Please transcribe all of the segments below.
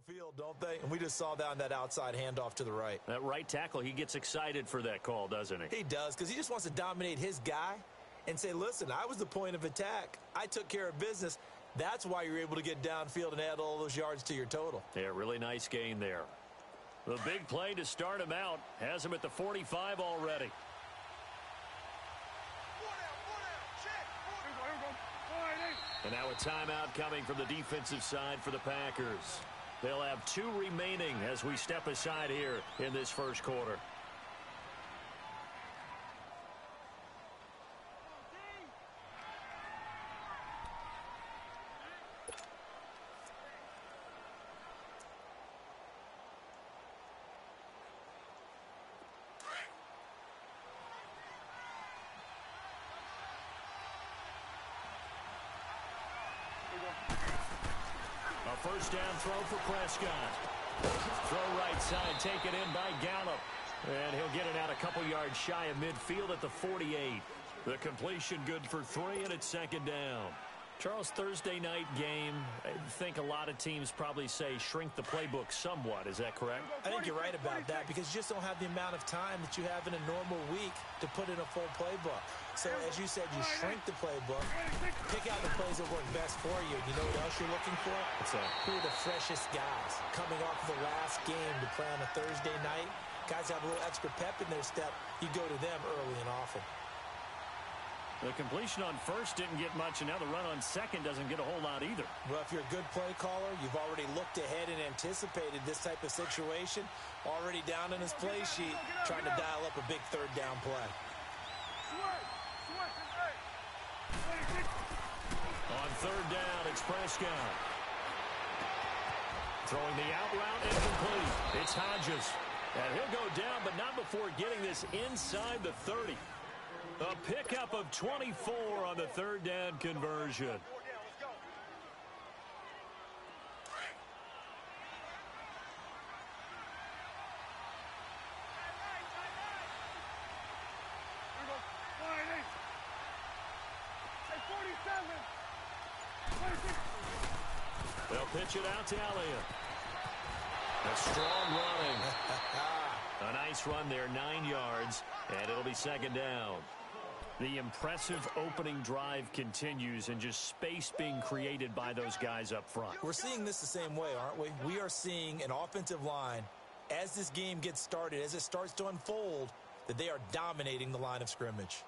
the field, don't they? And we just saw that on that outside handoff to the right. That right tackle, he gets excited for that call, doesn't he? He does, because he just wants to dominate his guy and say, listen, I was the point of attack. I took care of business. That's why you're able to get downfield and add all those yards to your total. Yeah, really nice gain there. The big play to start him out has him at the 45 already. And now a timeout coming from the defensive side for the Packers. They'll have 2 remaining as we step aside here in this first quarter. A first down throw for Prescott. Throw right side, taken in by Gallup. And he'll get it out a couple yards shy of midfield at the 48. The completion good for 3, and it's second down. Charles, Thursday night game, I think a lot of teams probably say shrink the playbook somewhat. Is that correct? I think you're right about that because you just don't have the amount of time that you have in a normal week to put in a full playbook. So, as you said, you shrink the playbook, pick out the plays that work best for you. You know what else you're looking for? What's that? Who are the freshest guys coming off the last game to play on a Thursday night? Guys have a little extra pep in their step. You go to them early and often. The completion on first didn't get much, and now the run on second doesn't get a whole lot either. Well, if you're a good play caller, you've already looked ahead and anticipated this type of situation. Already down in his play sheet, trying to dial up a big third down play. On third down, it's Prescott. Throwing the out route, incomplete. It's Hodges. And he'll go down, but not before getting this inside the 30. A pickup of 24 on the third down conversion. They'll pitch it out to Elliott. A strong running. A nice run there, 9 yards, and it'll be second down. The impressive opening drive continues, and just space being created by those guys up front. We're seeing this the same way, aren't we? We are seeing an offensive line, as this game gets started, as it starts to unfold, that they are dominating the line of scrimmage.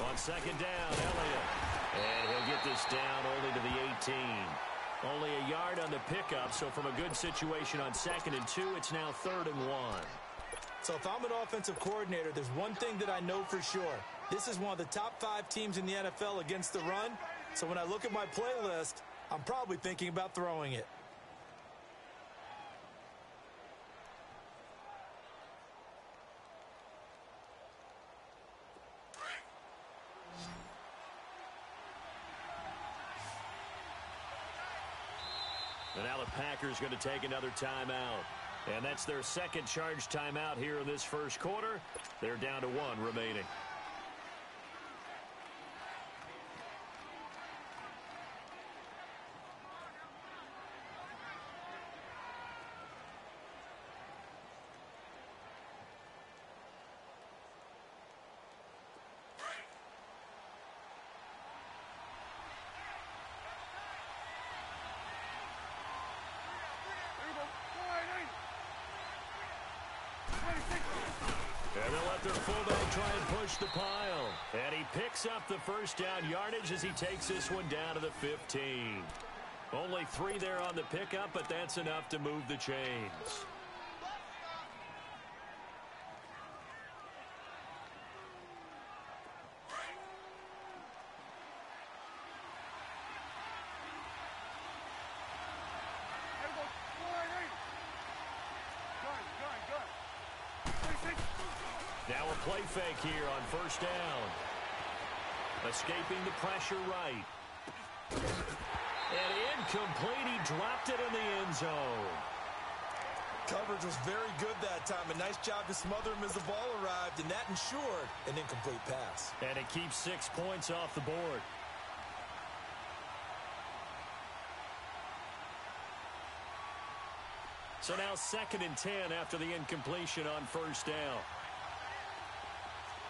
On second down, Elliott. And he'll get this down only to the 18. Only a yard on the pickup, so from a good situation on 2nd and 2, it's now 3rd and 1. So if I'm an offensive coordinator, there's one thing that I know for sure. This is one of the top 5 teams in the NFL against the run. So when I look at my playlist, I'm probably thinking about throwing it. And now the Packers going to take another timeout. And that's their second charge timeout here in this first quarter. They're down to 1 remaining. And they'll let their fullback try and push the pile. And he picks up the first down yardage as he takes this one down to the 15. Only 3 there on the pickup, but that's enough to move the chains. Now a play fake here on first down. Escaping the pressure right. And incomplete. He dropped it in the end zone. Coverage was very good that time. A nice job to smother him as the ball arrived, and that ensured an incomplete pass. And it keeps 6 points off the board. So now 2nd and 10 after the incompletion on first down. Here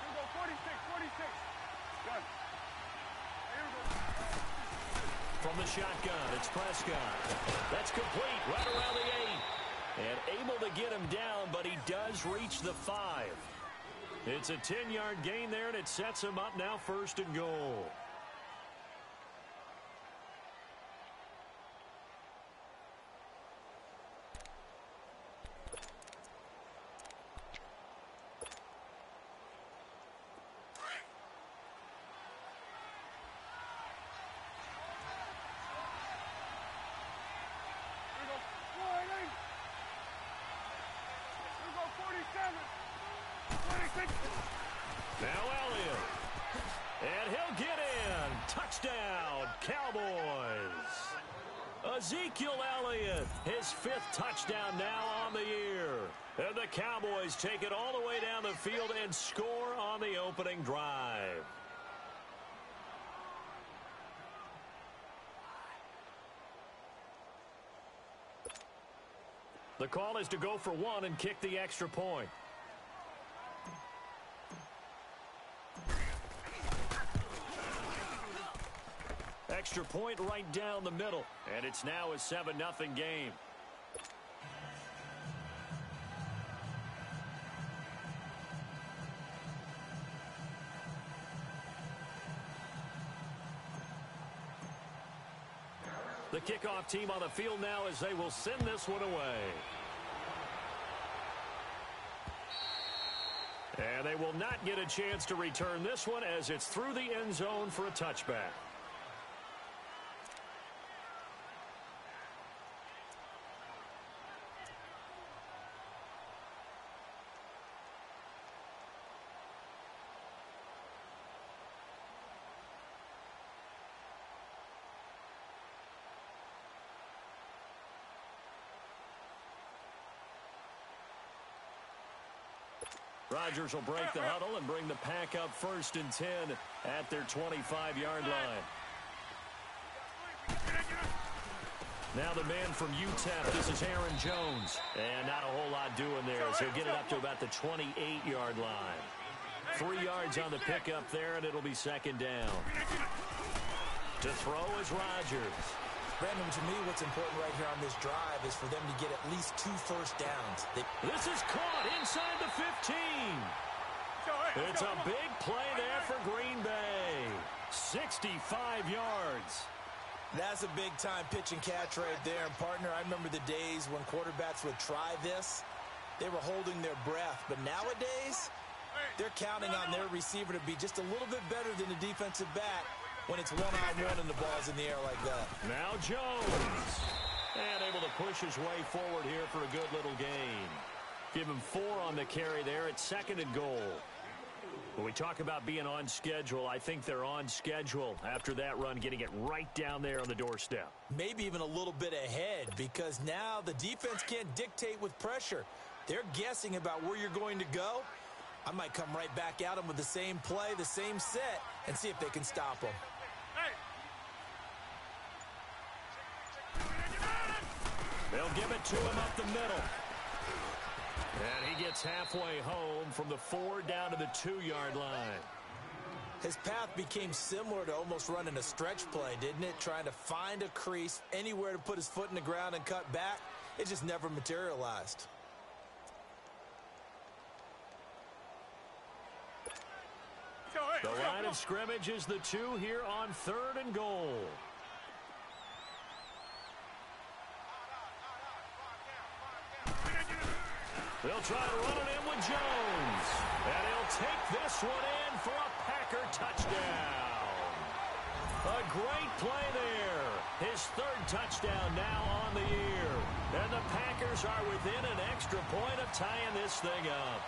we go, 46. Done. Here we go. From the shotgun, it's Prescott. That's complete right around the 8. And able to get him down, but he does reach the 5. It's a 10-yard gain there, and it sets him up now 1st and goal. Now Elliott. And he'll get in. Touchdown, Cowboys. Ezekiel Elliott, his 5th touchdown now on the year. And the Cowboys take it all the way down the field and score on the opening drive. The call is to go for 1 and kick the extra point. Extra point right down the middle, and it's now a 7-0 game. The kickoff team on the field now as they will send this one away. And they will not get a chance to return this one as it's through the end zone for a touchback. Rodgers will break the huddle and bring the pack up 1st and 10 at their 25-yard line. Now the man from UTEP, this is Aaron Jones. And not a whole lot doing there as he'll get it up to about the 28-yard line. 3 yards on the pickup there, and it'll be 2nd down. To throw is Rodgers. Brandon, to me, what's important right here on this drive is for them to get at least 2 first downs. This is caught inside the 15. It's a big play there for Green Bay. 65 yards. That's a big-time pitch and catch right there. And, partner, I remember the days when quarterbacks would try this. They were holding their breath. But nowadays, they're counting on their receiver to be just a little bit better than the defensive back when it's one-on-one and the ball's in the air like that. Now Jones. And able to push his way forward here for a good little gain. Give him 4 on the carry there at 2nd and goal. When we talk about being on schedule, I think they're on schedule after that run, getting it right down there on the doorstep. Maybe even a little bit ahead, because now the defense can't dictate with pressure. They're guessing about where you're going to go. I might come right back at them with the same play, the same set, and see if they can stop them. They'll give it to him up the middle. And he gets halfway home from the 4 down to the 2-yard line. His path became similar to almost running a stretch play, didn't it? Trying to find a crease, anywhere to put his foot in the ground and cut back. It just never materialized. The line of scrimmage is the 2 here on 3rd and goal. They'll try to run it in with Jones. And he'll take this one in for a Packer touchdown. A great play there. His 3rd touchdown now on the year. And the Packers are within an extra point of tying this thing up.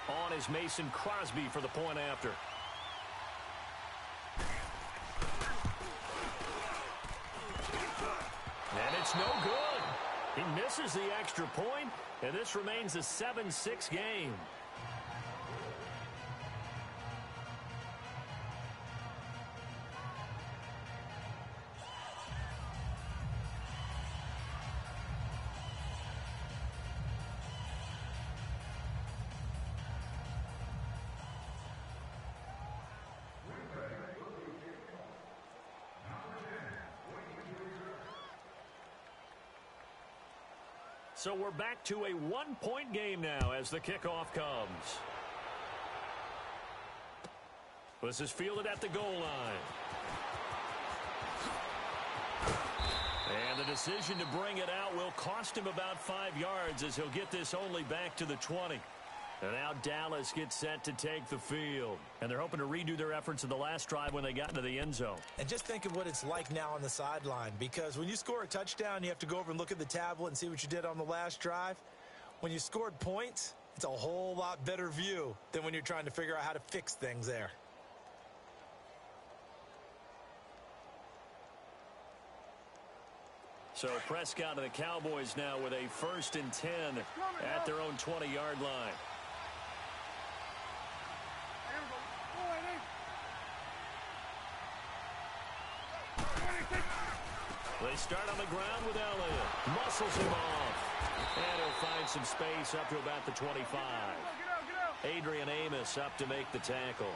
On is Mason Crosby for the point after. It's no good. He misses the extra point, and this remains a 7-6 game. So we're back to a one-point game now as the kickoff comes. This is fielded at the goal line. And the decision to bring it out will cost him about 5 yards as he'll get this only back to the 20. And now Dallas gets set to take the field. And they're hoping to redo their efforts in the last drive when they got into the end zone. And just think of what it's like now on the sideline, because when you score a touchdown, you have to go over and look at the tablet and see what you did on the last drive. When you scored points, it's a whole lot better view than when you're trying to figure out how to fix things there. So Prescott and the Cowboys now with a 1st and 10 at their own 20-yard line. They start on the ground with Elliott. Muscles him off. And he'll find some space up to about the 25. Adrian Amos up to make the tackle.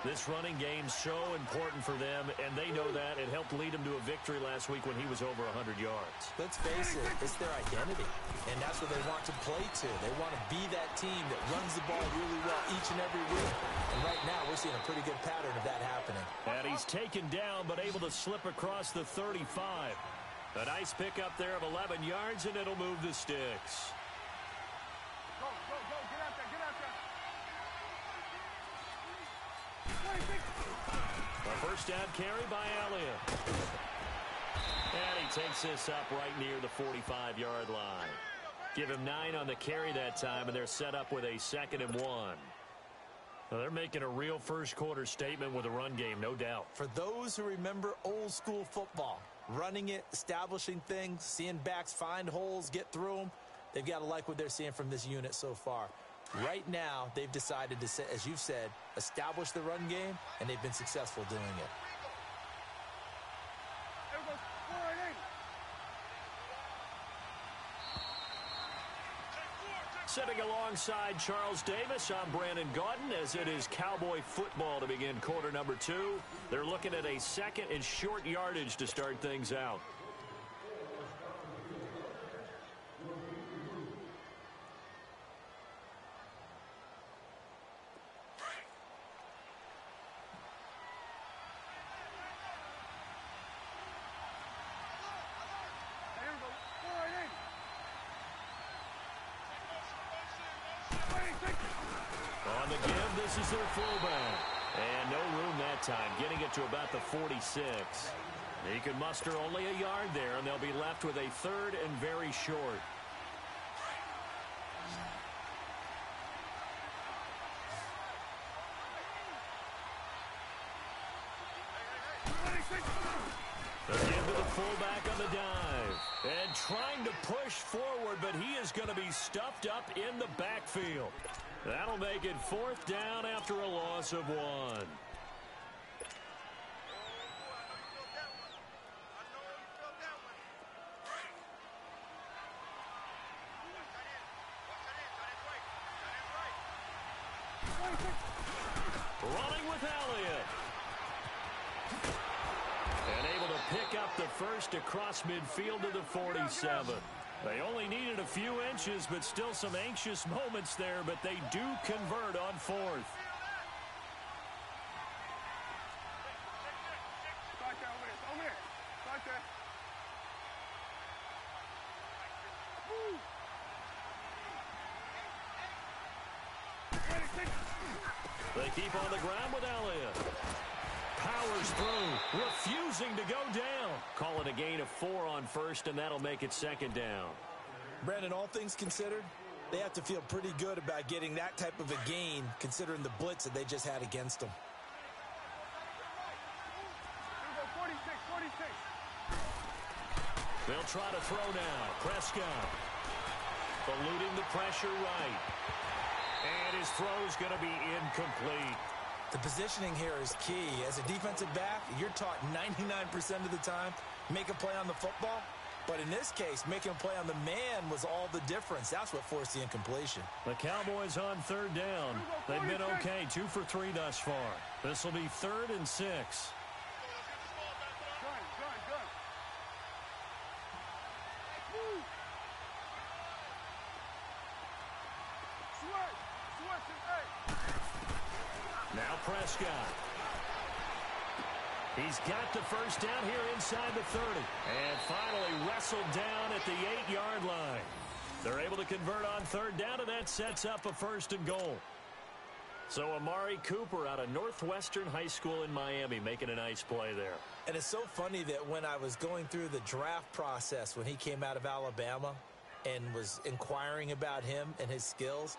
This running game's so important for them, and they know that. It helped lead them to a victory last week when he was over 100 yards. Let's face it, it's their identity, and that's what they want to play to. They want to be that team that runs the ball really well each and every week. And right now, we're seeing a pretty good pattern of that happening. And he's taken down, but able to slip across the 35. A nice pickup there of 11 yards, and it'll move the sticks. Go, go, go. Get out there, get out there. A first down carry by Elliott. And he takes this up right near the 45-yard line. Give him 9 on the carry that time, and they're set up with a 2nd and 1. Well, they're making a real first-quarter statement with a run game, no doubt. For those who remember old-school football, running it, establishing things, seeing backs find holes, get through them, they've got to like what they're seeing from this unit so far. Right now, they've decided to, as you've said, establish the run game, and they've been successful doing it. Sitting alongside Charles Davis, I'm Brandon Gaudin, as it is Cowboy football to begin quarter number 2. They're looking at a 2nd and short yardage to start things out. On the give, this is their fullback. And no room that time, getting it to about the 46. He can muster only a yard there, and they'll be left with a 3rd and very short. Again to the fullback on the dive. And trying to push forward, but he is going to be stuffed up in the backfield. That'll make it 4th down after a loss of 1. Running with Elliott. And able to pick up the first across midfield to the 47. They only needed a few inches, but still some anxious moments there, but they do convert on 4th. They keep on the ground with Elliott. Powers through, refusing to go down. Call it a gain of 4 on 1st, and that'll make it 2nd down. Brandon, all things considered, they have to feel pretty good about getting that type of a gain, considering the blitz that they just had against them. They'll try to throw now. Prescott eluding the pressure right. And his throw's going to be incomplete. The positioning here is key. As a defensive back, you're taught 99% of the time, make a play on the football. But in this case, making a play on the man was all the difference. That's what forced the incompletion. The Cowboys on third down. They've been okay, 2 for 3 thus far. This will be 3rd and 6. Now Prescott. He's got the first down here inside the 30. And finally wrestled down at the 8-yard line. They're able to convert on third down, and that sets up a 1st and goal. So Amari Cooper out of Northwestern High School in Miami making a nice play there. And it's so funny that when I was going through the draft process when he came out of Alabama and was inquiring about him and his skills,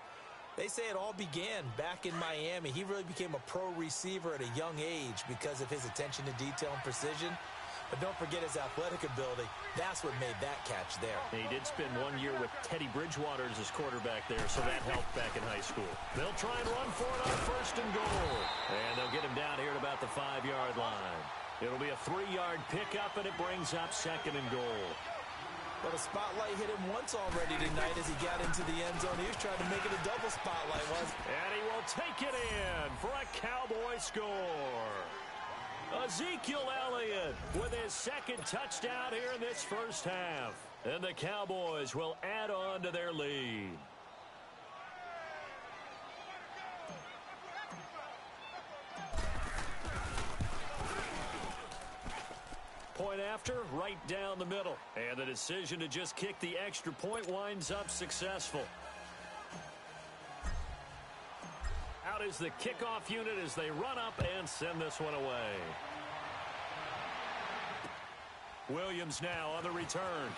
they say it all began back in Miami. He really became a pro receiver at a young age because of his attention to detail and precision. But don't forget his athletic ability. That's what made that catch there. He did spend 1 year with Teddy Bridgewater as his quarterback there, so that helped back in high school. They'll try and run for it on 1st and goal. And they'll get him down here at about the 5-yard line. It'll be a 3-yard pickup, and it brings up 2nd and goal. Well, the spotlight hit him once already tonight as he got into the end zone. He was trying to make it a double spotlight, was. And he will take it in for a Cowboy score. Ezekiel Elliott with his 2nd touchdown here in this first half. And the Cowboys will add on to their lead. Point after, right down the middle. And the decision to just kick the extra point winds up successful. Out is the kickoff unit as they run up and send this one away. Williams now on the return.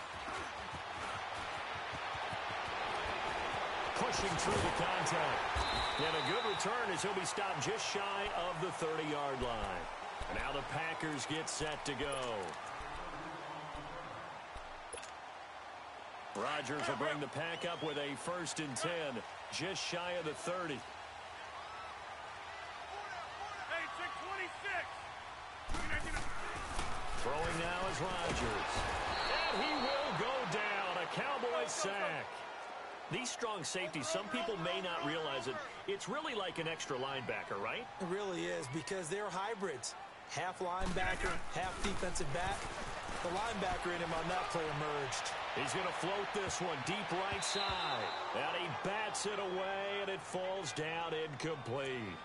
Pushing through the contact. And a good return as he'll be stopped just shy of the 30-yard line. Now the Packers get set to go. Rodgers will bring the pack up with a 1st and 10, just shy of the 30. Throwing now is Rodgers. And he will go down, a Cowboy sack. These strong safeties, some people may not realize it. It's really like an extra linebacker, right? It really is, because they're hybrids. Half linebacker, half defensive back. The linebacker in him on that play emerged. He's going to float this one deep right side. And he bats it away, and it falls down incomplete.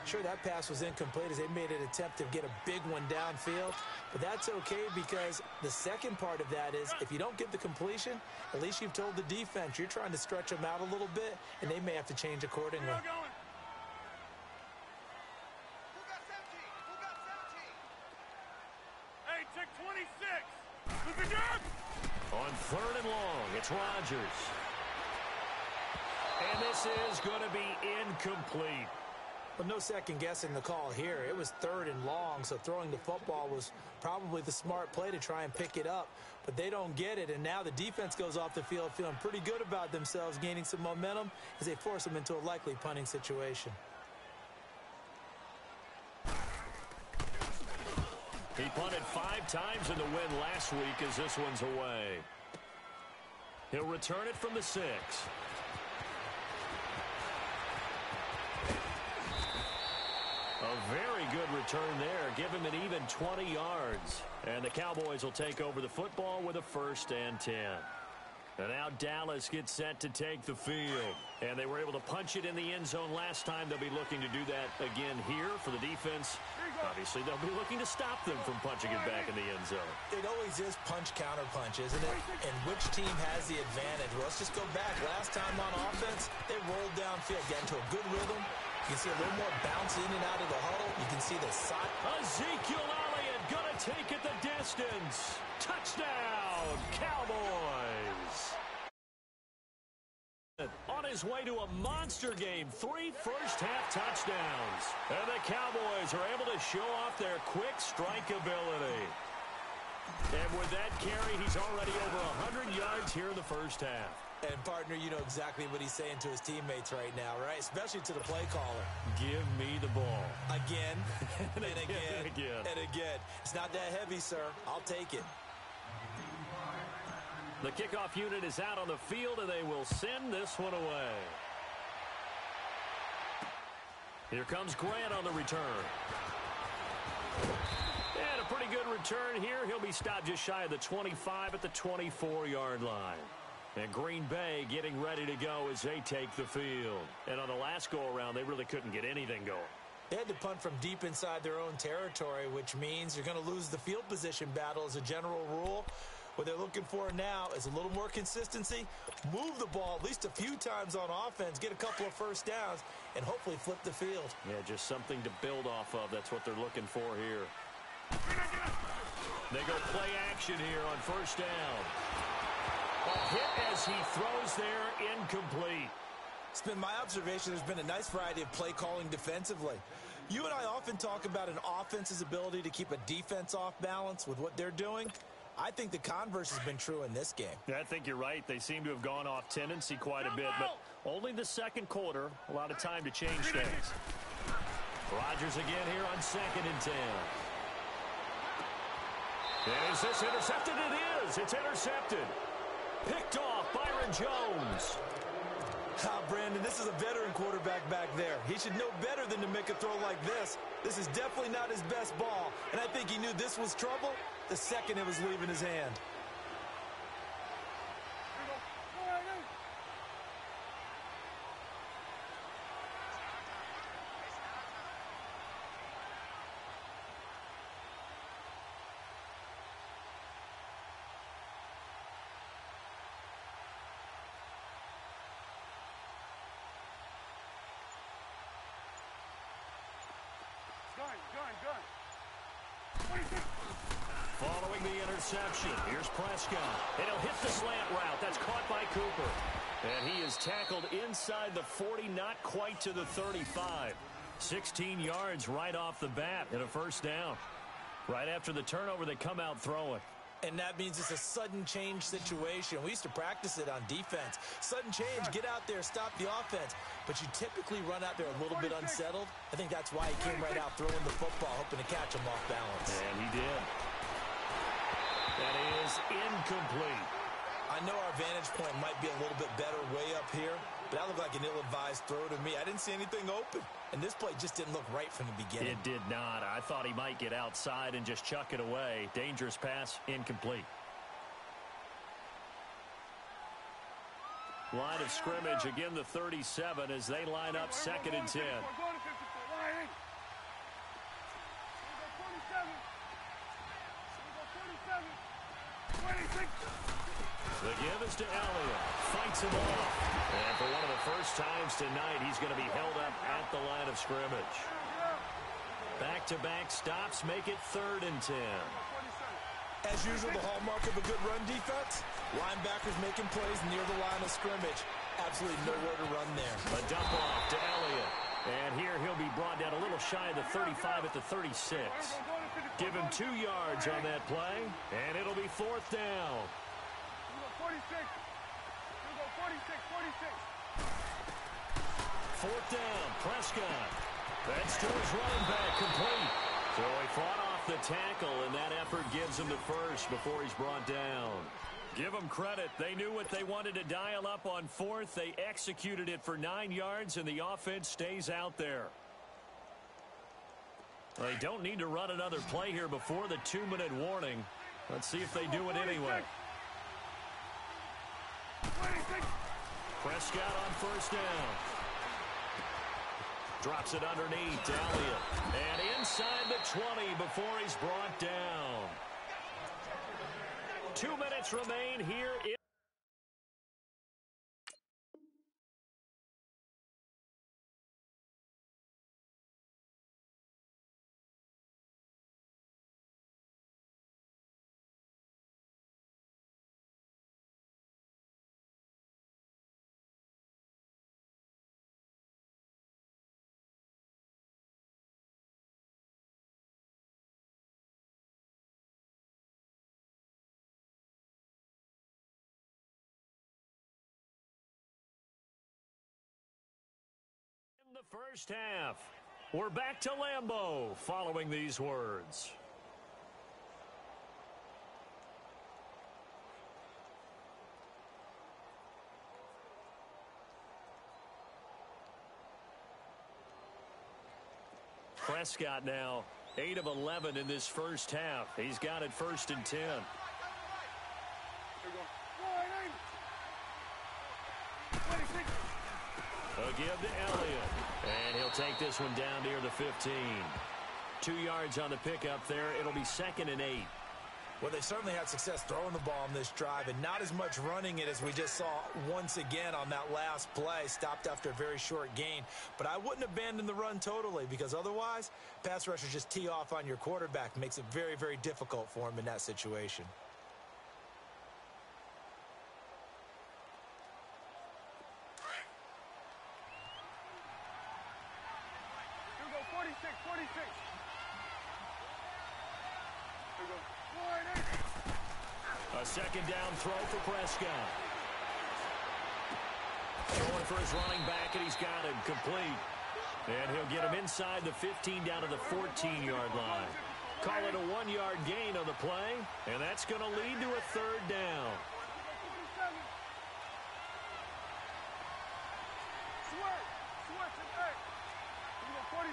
Sure, that pass was incomplete as they made an attempt to get a big one downfield. But that's okay because the second part of that is if you don't get the completion, at least you've told the defense you're trying to stretch them out a little bit, and they may have to change accordingly. Check 26. On 3rd and long, it's Rodgers. And this is going to be incomplete. But no second guessing the call here. It was 3rd and long, so throwing the football was probably the smart play to try and pick it up. But they don't get it, and now the defense goes off the field feeling pretty good about themselves, gaining some momentum as they force them into a likely punting situation. He punted 5 times in the win last week as this one's away. He'll return it from the 6. A very good return there. Give him an even 20 yards. And the Cowboys will take over the football with a 1st and 10. And now Dallas gets set to take the field. And they were able to punch it in the end zone last time. They'll be looking to do that again here for the defense. Obviously, they'll be looking to stop them from punching it back in the end zone. It always is punch-counter-punch, isn't it? And which team has the advantage? Well, let's just go back. Last time on offense, they rolled downfield, got into a good rhythm. You can see a little more bounce in and out of the huddle. You can see the side. Ezekiel Elliott going to take it the distance. Touchdown, Cowboys. On his way to a monster game, 3 first-half touchdowns. And the Cowboys are able to show off their quick strike ability. And with that carry, he's already over 100 yards here in the first half. And, partner, you know exactly what he's saying to his teammates right now, right? Especially to the play caller. Give me the ball. Again, and again, and again. and again. It's not that heavy, sir. I'll take it. The kickoff unit is out on the field, and they will send this one away. Here comes Grant on the return. And a pretty good return here. He'll be stopped just shy of the 25 at the 24-yard line. And Green Bay getting ready to go as they take the field. And on the last go-around, they really couldn't get anything going. They had to punt from deep inside their own territory, which means you're going to lose the field position battle as a general rule. What they're looking for now is a little more consistency, move the ball at least a few times on offense, get a couple of first downs, and hopefully flip the field. Yeah, just something to build off of. That's what they're looking for here. They go play action here on first down. A hit as he throws there, incomplete. It's been my observation there's been a nice variety of play calling defensively. You and I often talk about an offense's ability to keep a defense off balance with what they're doing. I think the converse has been true in this game. Yeah, I think you're right. They seem to have gone off tendency quite a bit, but only the second quarter, a lot of time to change things. Rodgers again here on 2nd and 10. Is this intercepted? It is. It's intercepted. Picked off Byron Jones. Brandon, this is a veteran quarterback back there. He should know better than to make a throw like this. This is definitely not his best ball, and I think he knew this was trouble the second it was leaving his hand. Gun. 26. Following the interception, here's Prescott. And he'll hit the slant route. That's caught by Cooper. And he is tackled inside the 40, not quite to the 35. 16 yards right off the bat and a first down. Right after the turnover, they come out throwing. And that means it's a sudden change situation. We used to practice it on defense. Sudden change, get out there, stop the offense. But you typically run out there a little bit unsettled. I think that's why he came right out throwing the football, hoping to catch him off balance. And he did. That is incomplete. I know our vantage point might be a little bit better way up here, but that looked like an ill-advised throw to me. I didn't see anything open, and this play just didn't look right from the beginning. It did not. I thought he might get outside and just chuck it away. Dangerous pass, incomplete. Line of scrimmage, again the 37 as they line up 2nd and 10. The give is to Elliott. Fights him off. And for one of the first times tonight, he's going to be held up at the line of scrimmage. Back-to-back stops make it 3rd and 10. As usual, the hallmark of a good run defense, linebackers making plays near the line of scrimmage. Absolutely nowhere to run there. A dump off to Elliott. And here he'll be brought down a little shy of the 35 at the 36. Give him 2 yards on that play, and it'll be 4th down. 4th down, Prescott. That's to his running back, complete. So he fought off the tackle, and that effort gives him the first before he's brought down. Give them credit. They knew what they wanted to dial up on 4th. They executed it for 9 yards, and the offense stays out there. They don't need to run another play here before the 2-minute warning. Let's see if they do it anyway. Prescott on 1st down. Drops it underneath to Elliott. And inside the 20 before he's brought down. 2 minutes remain here. the first half. We're back to Lambeau following these words. Prescott now 8 of 11 in this first half. He's got it 1st and 10. A give to Elliott, and he'll take this one down near the 15. 2 yards on the pickup there. It'll be 2nd and 8. Well, they certainly had success throwing the ball on this drive, and not as much running it as we just saw once again on that last play. Stopped after a very short gain. But I wouldn't abandon the run totally, because otherwise, pass rushers just tee off on your quarterback. Makes it very, very difficult for him in that situation. Here we go, 46, 46. Here we go. A 2nd down throw for Prescott. Going for his running back, and he's got him complete. And he'll get him inside the 15 down to the 14-yard line. Call it a 1-yard gain on the play, and that's going to lead to a 3rd down. Switch and back. Here we go, 46.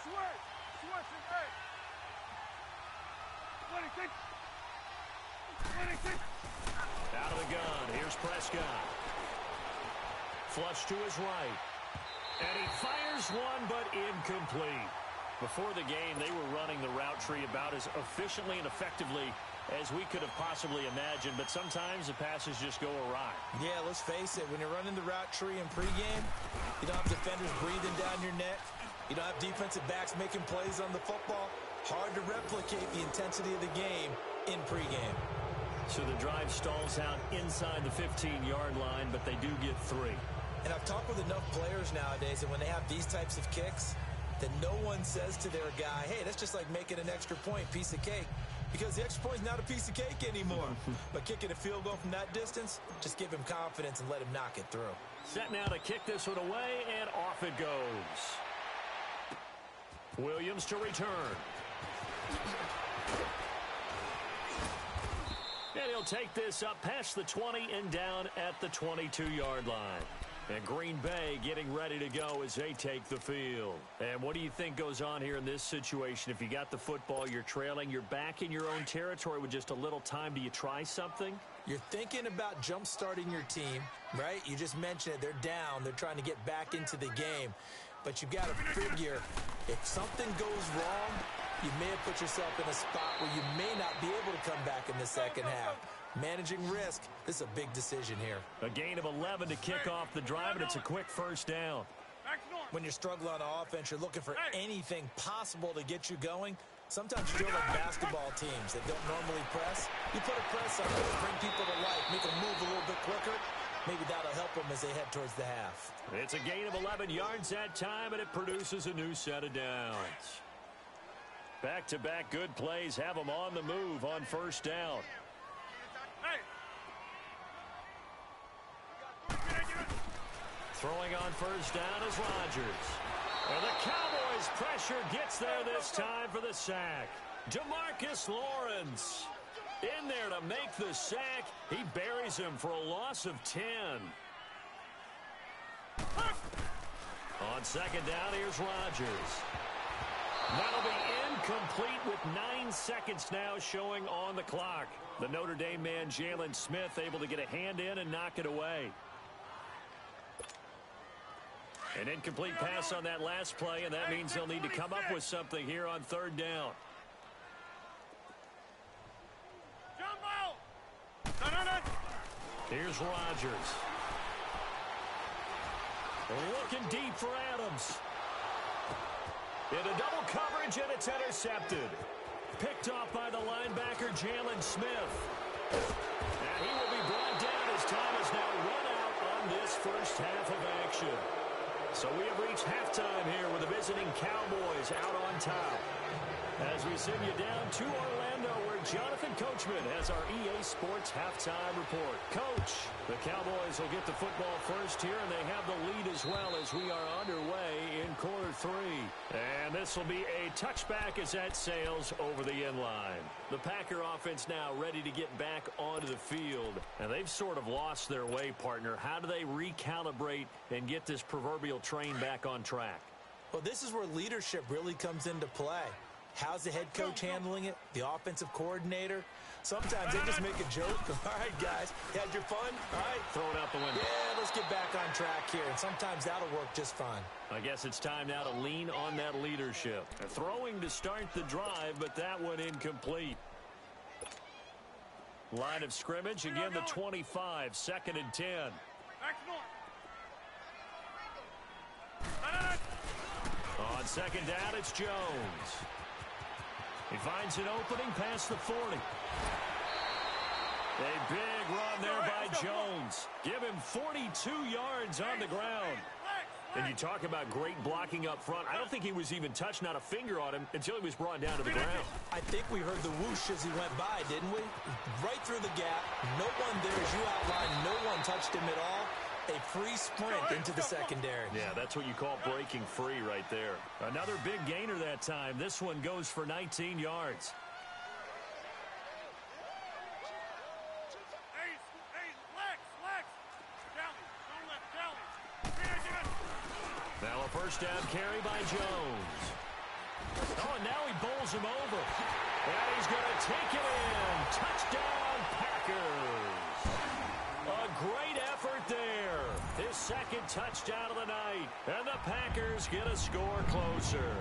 Switch and back. 26. 26. Out of the gun. Here's Prescott. Flush to his right. And he fires one, but incomplete. Before the game, they were running the route tree about as efficiently and effectively as we could have possibly imagined, but sometimes the passes just go awry. Yeah, let's face it. When you're running the route tree in pregame, you don't have defenders breathing down your neck. You don't have defensive backs making plays on the football. Hard to replicate the intensity of the game in pregame. So the drive stalls out inside the 15-yard line, but they do get 3. And I've talked with enough players nowadays that when they have these types of kicks, that no one says to their guy, hey, that's just like making an extra point, piece of cake. Because the extra point is not a piece of cake anymore. But kicking a field goal from that distance, just give him confidence and let him knock it through. Set now to kick this one away, and off it goes. Williams to return. And he'll take this up past the 20 and down at the 22-yard line. And Green Bay getting ready to go as they take the field. And what do you think goes on here in this situation? If you got the football, you're trailing, you're back in your own territory with just a little time. Do you try something? You're thinking about jump-starting your team, right? You just mentioned it. They're down. They're trying to get back into the game. But you've got to figure, if something goes wrong, you may have put yourself in a spot where you may not be able to come back in the second half. Managing risk, this is a big decision here. A gain of 11 to kick off the drive, and it's a quick 1st down. When you're struggling on offense, you're looking for anything possible to get you going. Sometimes you feel like basketball teams that don't normally press. You put a press on them, bring people to life, make them move a little bit quicker. Maybe that'll help them as they head towards the half. It's a gain of 11 yards that time, and it produces a new set of downs. Back-to-back good plays have them on the move on 1st down. Throwing on 1st down is Rodgers. And the Cowboys' pressure gets there this time for the sack. DeMarcus Lawrence in there to make the sack. He buries him for a loss of 10. On 2nd down, here's Rodgers. That'll be incomplete with 9 seconds now showing on the clock. The Notre Dame man, Jalen Smith, able to get a hand in and knock it away. An incomplete pass on that last play, and that means they'll need to come up with something here on 3rd down. Here's Rodgers. Looking deep for Adams. Into double coverage, and it's intercepted. Picked off by the linebacker, Jalen Smith. And he will be brought down as time is now run out on this first half of action. So we have reached halftime here with the visiting Cowboys out on top. As we send you down to Orlando, where Jonathan Coachman has our EA Sports halftime report. Coach, the Cowboys will get the football first here, and they have the lead as well as we are underway in quarter 3. And this will be a touchback as that sails over the end line. The Packer offense now ready to get back onto the field. And they've sort of lost their way, partner. How do they recalibrate and get this proverbial train back on track? Well, this is where leadership really comes into play. How's the head coach handling it? The offensive coordinator? Sometimes they just make a joke. All right, guys, you had your fun? All right. Throw it out the window. Yeah, let's get back on track here. And sometimes that'll work just fine. I guess it's time now to lean on that leadership. Throwing to start the drive, but that one incomplete. Line of scrimmage, again the 25, 2nd and 10. On 2nd down, it's Jones. He finds an opening past the 40. A big run there by Jones. Give him 42 yards on the ground. And you talk about great blocking up front. I don't think he was even touched, not a finger on him, until he was brought down to the ground. I think we heard the whoosh as he went by, didn't we? Right through the gap. No one there, as you outlined. No one touched him at all. A free sprint into the secondary. Yeah, that's what you call breaking free right there. Another big gainer that time. This one goes for 19 yards. Now a first down carry by Jones. Oh, and now he bowls him over. And he's going to take it in. Touchdown, Packers. A great effort there. His 2nd touchdown of the night. And the Packers get a score closer.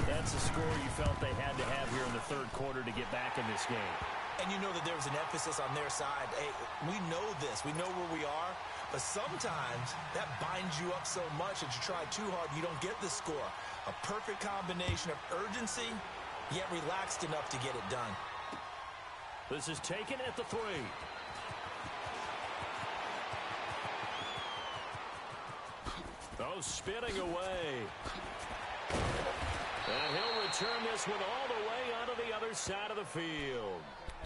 That's a score you felt they had to have here in the 3rd quarter to get back in this game. And you know that there was an emphasis on their side. Hey, we know this. We know where we are. But sometimes that binds you up so much that you try too hard, you don't get the score. A perfect combination of urgency, yet relaxed enough to get it done. This is taken at the 3. Oh, spinning away. And he'll return this one all the way onto the other side of the field.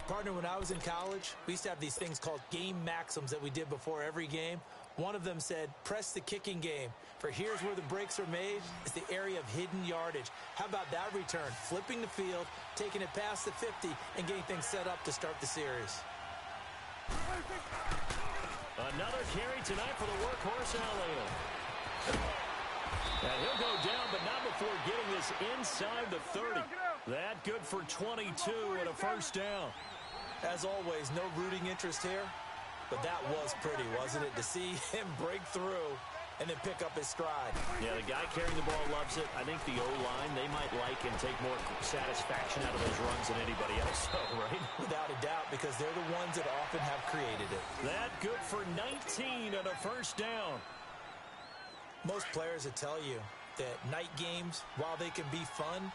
Partner, when I was in college, we used to have these things called game maxims that we did before every game. One of them said, press the kicking game. For here's where the breaks are made. It's the area of hidden yardage. How about that return? Flipping the field, taking it past the 50, and getting things set up to start the series. Another carry tonight for the workhorse, Elliott. And he'll go down, but not before getting this inside the 30. That good for 22 and a first down. As always, no rooting interest here, but that was pretty, wasn't it? To see him break through and then pick up his stride. Yeah, the guy carrying the ball loves it. I think the O-line, they might like and take more satisfaction out of those runs than anybody else, right? Without a doubt, because they're the ones that often have created it. That good for 19 and a first down. Most players will tell you that night games, while they can be fun,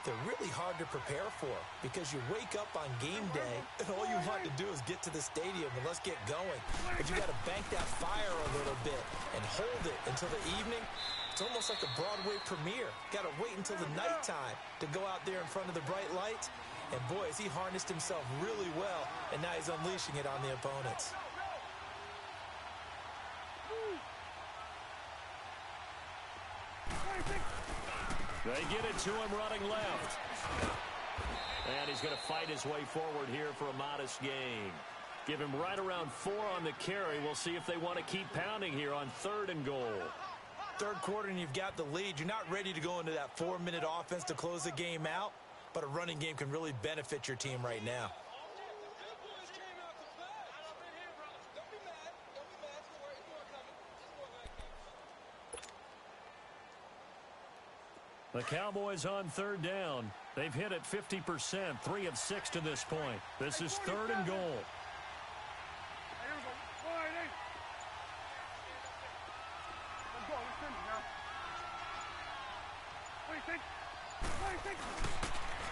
they're really hard to prepare for because you wake up on game day and all you want to do is get to the stadium and let's get going. But you got to bank that fire a little bit and hold it until the evening. It's almost like a Broadway premiere. Got to wait until the nighttime to go out there in front of the bright lights. And boy, has he harnessed himself really well, and now he's unleashing it on the opponents. They get it to him running left. And he's going to fight his way forward here for a modest gain. Give him right around 4 on the carry. We'll see if they want to keep pounding here on 3rd and goal. 3rd quarter and you've got the lead. You're not ready to go into that 4-minute offense to close the game out, but a running game can really benefit your team right now. The Cowboys on 3rd down. They've hit it 50%, 3 of 6 to this point. This is 3rd and goal.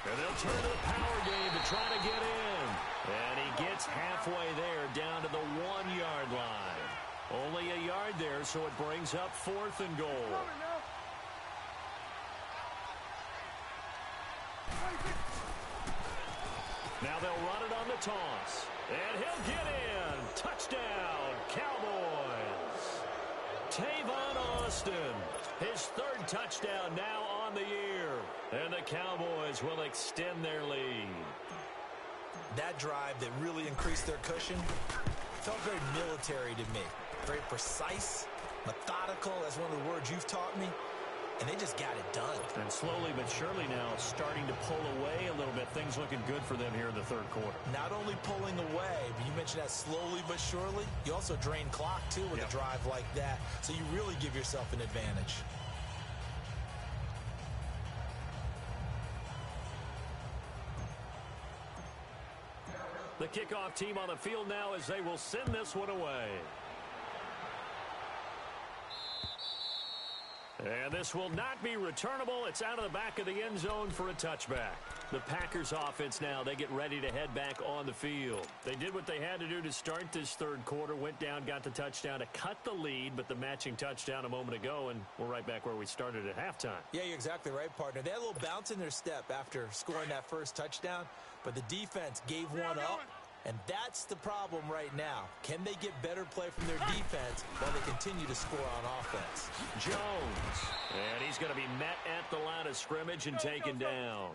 And they'll turn to the power game to try to get in. And he gets halfway there down to the 1-yard line. Only a yard there, so it brings up 4th and goal. Now they'll run it on the toss. And he'll get in. Touchdown, Cowboys. Tavon Austin, his third touchdown now on the year. And the Cowboys will extend their lead. That drive that really increased their cushion felt very military to me. Very precise, methodical, that's one of the words you've taught me. And they just got it done. And slowly but surely now starting to pull away a little bit. Things looking good for them here in the third quarter. Not only pulling away, but you mentioned that slowly but surely. You also drain clock, too, with a drive like that. So you really give yourself an advantage. The kickoff team on the field now as they will send this one away. And this will not be returnable. It's out of the back of the end zone for a touchback. The Packers offense now, they get ready to head back on the field. They did what they had to do to start this third quarter, went down, got the touchdown to cut the lead, but the matching touchdown a moment ago, and we're right back where we started at halftime. Yeah, you're exactly right, partner. They had a little bounce in their step after scoring that first touchdown, but the defense gave one up. And that's the problem right now. Can they get better play from their defense while they continue to score on offense? Jones. And he's going to be met at the line of scrimmage and taken down.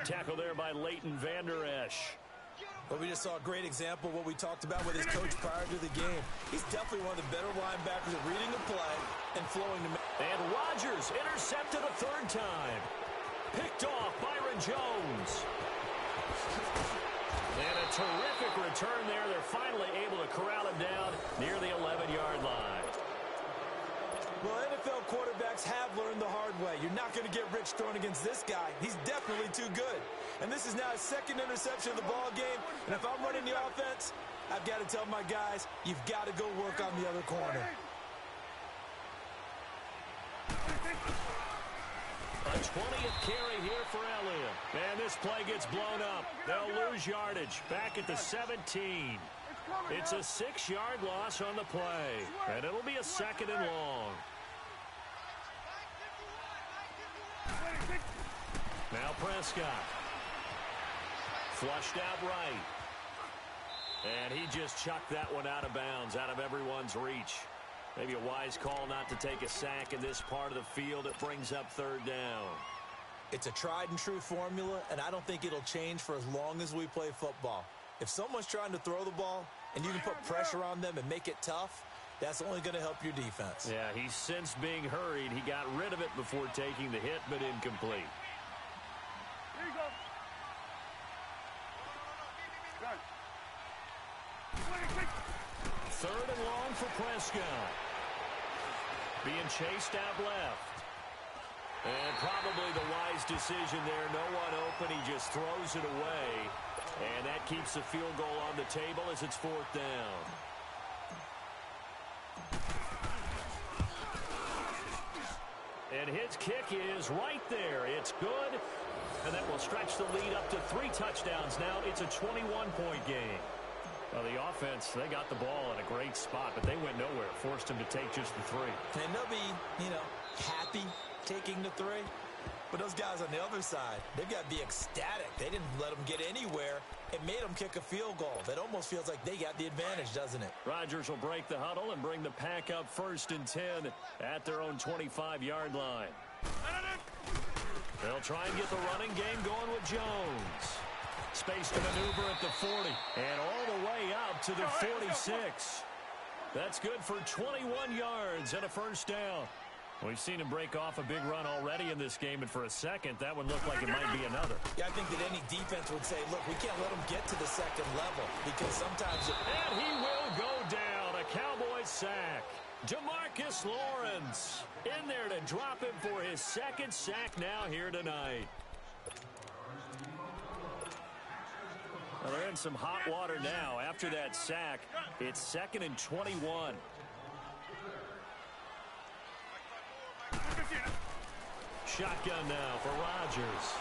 Tackle there by Leighton Vander Esch. Well, we just saw a great example of what we talked about with his coach prior to the game. He's definitely one of the better linebackers at reading the play and flowing the... And Rodgers intercepted a third time. Picked off Byron Jones. And a terrific return there. They're finally able to corral him down near the 11-yard line. Well, NFL quarterbacks have learned the hard way. You're not going to get rich throwing against this guy. He's definitely too good. And this is now his second interception of the ball game. And if I'm running the offense, I've got to tell my guys, you've got to go work on the other corner. A 20th carry here for Elliott. And this play gets blown up. They'll lose yardage back at the 17. It's a 6-yard loss on the play. And it'll be a second and long. Now Prescott. Flushed out right. And he just chucked that one out of bounds, out of everyone's reach. Maybe a wise call not to take a sack in this part of the field. It brings up third down. It's a tried-and-true formula, and I don't think it'll change for as long as we play football. If someone's trying to throw the ball and you can put pressure on them and make it tough, that's only going to help your defense. Yeah, he sensed being hurried. He got rid of it before taking the hit, but incomplete. Here you go. Third and long for Prescott. Being chased out left. And probably the wise decision there. No one open. He just throws it away. And that keeps the field goal on the table as it's fourth down. And his kick is right there. It's good. And that will stretch the lead up to 3 touchdowns now. It's a 21-point game. Well, the offense, they got the ball in a great spot, but they went nowhere. Forced him to take just the 3. And they'll be, happy taking the 3. But those guys on the other side, they've got to be ecstatic. They didn't let them get anywhere. It made them kick a field goal. That almost feels like they got the advantage, doesn't it? Rodgers will break the huddle and bring the Pack up 1st and 10 at their own 25-yard line. They'll try and get the running game going with Jones. Space to maneuver at the 40. And all the way out to the 46. That's good for 21 yards and a first down. We've seen him break off a big run already in this game, and for a second, that one looked like it might be another. Yeah, I think that any defense would say, look, we can't let them get to the second level because sometimes... And he will go down. A Cowboys sack. DeMarcus Lawrence in there to drop him for his second sack now here tonight. Well, they're in some hot water now. After that sack, it's 2nd and 21. Shotgun now for Rodgers.